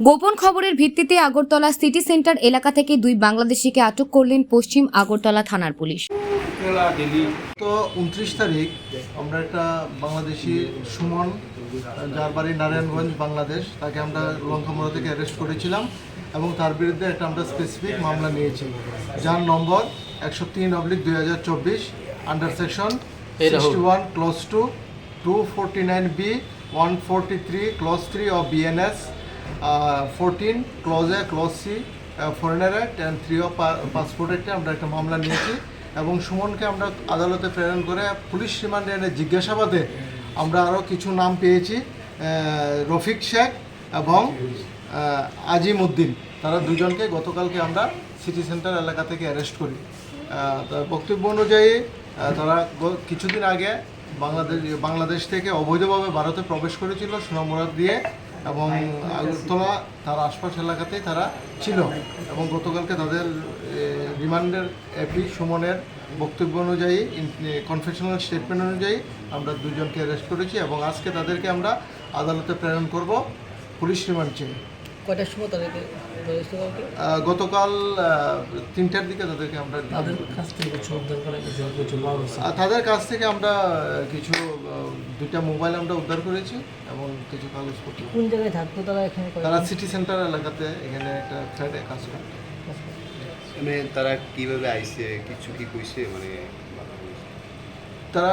গোপন খবরের ভিত্তিতে আগরতলা সিটি সেন্টার এলাকা থেকে দুই বাংলাদেশিকে আটক করলেন পশ্চিম আগরতলা থানার পুলিশ। তো 29 তারিখ আমরা একটা বাংলাদেশি সুমন, যার বাড়ি নারায়ণগঞ্জ বাংলাদেশ, তাকে আমরা লঙ্কামোড়া থেকে অ্যারেস্ট করেছিলাম এবং তার বিরুদ্ধে একটা আমরা স্পেসিফিক মামলা নিয়েছি, যার নম্বর 103/2024 under section 61 clause 2 249B 143 clause 3 of BNS 14 clause A clause C foreigner act and 3 of passport অ্যাক্টে আমরা একটা মামলা নিয়েছি এবং সুমনকে আমরা আদালতে প্রেরণ করে পুলিশ রিমান্ডে এনে জিজ্ঞাসাবাদে আমরা আরও কিছু নাম পেয়েছি, রফিক শেখ এবং আজিম উদ্দিন। তারা দুজনকে গতকালকে আমরা সিটি সেন্টার এলাকা থেকে অ্যারেস্ট করি। তার বক্তব্য অনুযায়ী তারা কিছুদিন আগে বাংলাদেশ থেকে অবৈধভাবে ভারতে প্রবেশ করেছিল সোনামুড়া দিয়ে এবং আগরতলা তার আশপাশ এলাকাতেই তারা ছিল এবং গতকালকে তাদের রিমান্ডের এপি সুমনের বক্তব্য অনুযায়ী, কনফেশনাল স্টেটমেন্ট অনুযায়ী আমরা দুজনকে অ্যারেস্ট করেছি এবং আজকে তাদেরকে আমরা আদালতে প্রেরণ করব পুলিশ রিমান্ড চেয়ে। কয়টার সময় তাদেরকে গতকাল 3টার দিকে তাদেরকে আমরা তাদের কাছ থেকে আমরা কিছু 2টা মোবাইল আমরা উদ্ধার করেছি এবং কিছু কাগজপত্র। কোন জায়গায় থাকতো তারা? এখানে তারা সিটি সেন্টার এলাকাতে এখানে একটা ফ্ল্যাটে কাজ করতো। মানে তারা কিভাবে আইছে কিছু কি কইছে? মানে তারা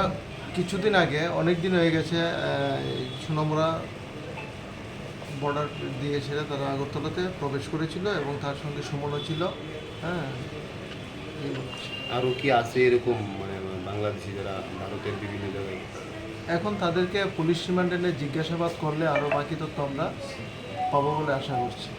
কিছুদিন আগে, অনেক দিন হয়ে গেছে, সোনামুড়া বর্ডার দিয়ে সেরে তারা আগরতলাতে প্রবেশ করেছিল এবং তার সঙ্গে সুমনও ছিল। হ্যাঁ, আরও কি আছে এরকম মানে বাংলাদেশি যারা ভারতের বিভিন্ন জায়গায়? এখন তাদেরকে পুলিশ রিমান্ডে জিজ্ঞাসাবাদ করলে আরও বাকি তথ্য আমরা পাবো বলে আশা করছি।